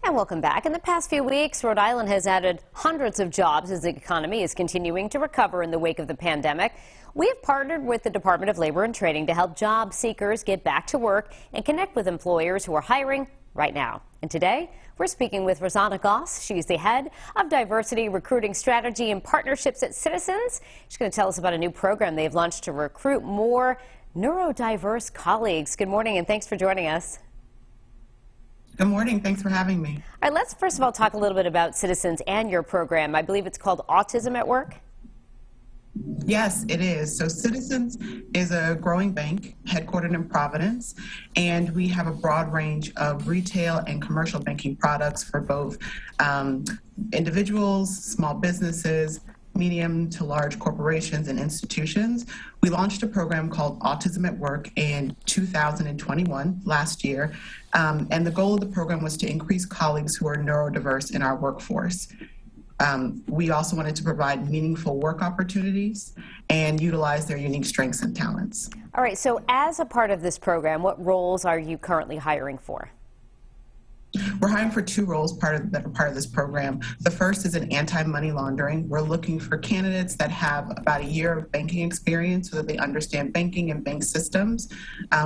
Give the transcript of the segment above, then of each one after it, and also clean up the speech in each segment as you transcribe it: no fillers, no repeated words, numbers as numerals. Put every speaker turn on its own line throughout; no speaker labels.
And welcome back. In the past few weeks, Rhode Island has added hundreds of jobs as the economy is continuing to recover in the wake of the pandemic. We have partnered with the Department of Labor and Training to help job seekers get back to work and connect with employers who are hiring right now. And today, we're speaking with Rosanna Goss. She's the head of diversity, recruiting strategy, and partnerships at Citizens. She's going to tell us about a new program they've launched to recruit more neurodiverse colleagues. Good morning, and thanks for joining us.
Good morning. Thanks for having me.
All right, let's first of all talk a little bit about Citizens and your program. I believe it's called Autism at Work.
Yes, it is. So Citizens is a growing bank headquartered in Providence, and we have a broad range of retail and commercial banking products for both individuals, small businesses, medium to large corporations and institutions. We launched a program called Autism at Work in 2021, last year, and the goal of the program was to increase colleagues who are neurodiverse in our workforce. We also wanted to provide meaningful work opportunities and utilize their unique strengths and talents.
All right, so as a part of this program, what roles are you currently hiring for?
We're hiring for two roles that are part of this program. The first is an anti-money laundering. We're looking for candidates that have about a year of banking experience so that they understand banking and bank systems.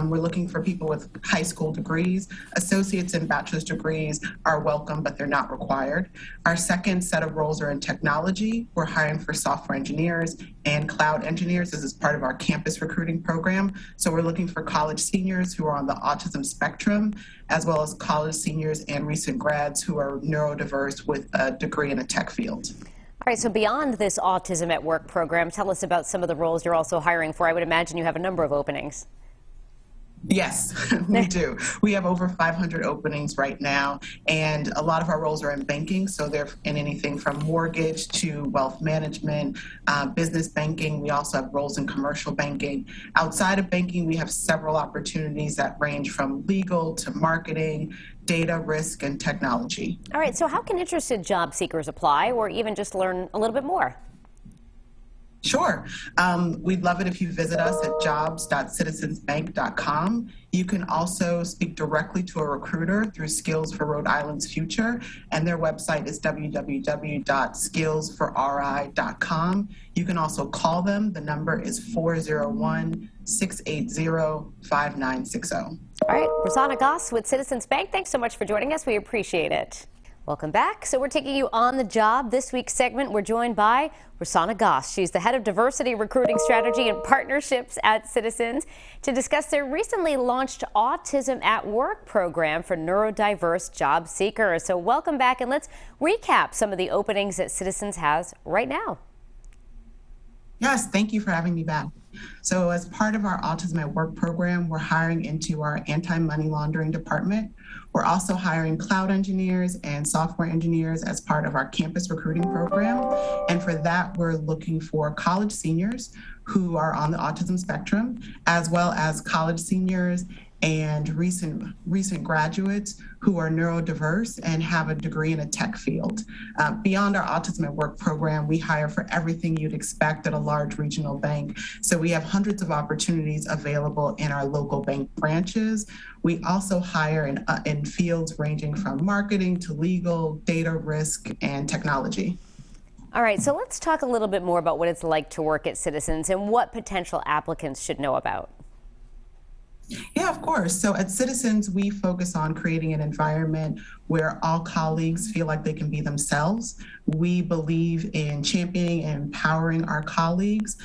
We're looking for people with high school degrees. Associates and bachelor's degrees are welcome, but they're not required. Our second set of roles are in technology. We're hiring for software engineers and cloud engineers. This is part of our campus recruiting program. So we're looking for college seniors who are on the autism spectrum, as well as college seniors and recent grads who are neurodiverse with a degree in a tech field.
All right, so beyond this Autism at Work program, tell us about some of the roles you're also hiring for. I would imagine you have a number of openings.
Yes, we do. We have over 500 openings right now, and a lot of our roles are in banking, so they're in anything from mortgage to wealth management, business banking. We also have roles in commercial banking. Outside of banking, we have several opportunities that range from legal to marketing, data, risk, and technology.
All right, so how can interested job seekers apply or even just learn a little bit more?
Sure. We'd love it if you visit us at jobs.citizensbank.com. You can also speak directly to a recruiter through Skills for Rhode Island's Future, and their website is www.skillsforri.com. You can also call them. The number is 401-680-5960.
All right, Rosanna Goss with Citizens Bank, thanks so much for joining us. We appreciate it. Welcome back. So we're taking you on the job. This week's segment, we're joined by Rosanna Goss. She's the head of diversity, recruiting strategy, and partnerships at Citizens to discuss their recently launched Autism at Work program for neurodiverse job seekers. So welcome back, and let's recap some of the openings that Citizens has right now.
Yes, thank you for having me back. So as part of our Autism at Work program, we're hiring into our anti-money laundering department. We're also hiring cloud engineers and software engineers as part of our campus recruiting program. And for that, we're looking for college seniors who are on the autism spectrum, as well as college seniors and recent graduates who are neurodiverse and have a degree in a tech field. Beyond our Autism at Work program, we hire for everything you'd expect at a large regional bank. So we have hundreds of opportunities available in our local bank branches. We also hire in fields ranging from marketing to legal, data, risk, and technology.
All right, so let's talk a little bit more about what it's like to work at Citizens and what potential applicants should know about.
Yeah, of course. So at Citizens, we focus on creating an environment where all colleagues feel like they can be themselves. We believe in championing and empowering our colleagues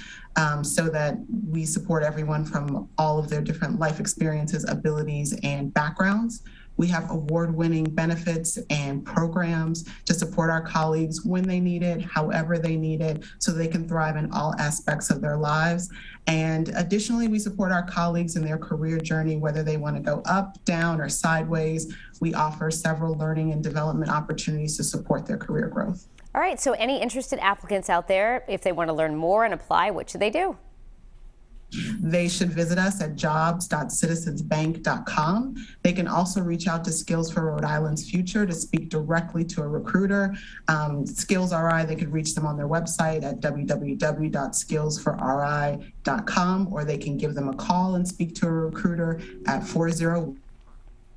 so that we support everyone from all of their different life experiences, abilities, and backgrounds. We have award-winning benefits and programs to support our colleagues when they need it, however they need it, so they can thrive in all aspects of their lives. And additionally, we support our colleagues in their career journey, whether they want to go up, down, or sideways. We offer several learning and development opportunities to support their career growth.
All right, so any interested applicants out there, if they want to learn more and apply, what should they do?
They should visit us at jobs.citizensbank.com. They can also reach out to Skills for Rhode Island's Future to speak directly to a recruiter. Skills RI, they could reach them on their website at www.skillsforri.com, or they can give them a call and speak to a recruiter at 401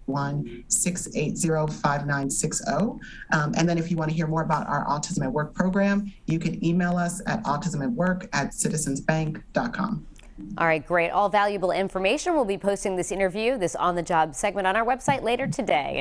951-680-5960. And then if you want to hear more about our Autism at Work program, you can email us at autismatwork@citizensbank.com.
All right, great. All valuable information. We'll be posting this interview, this on-the-job segment on our website later today.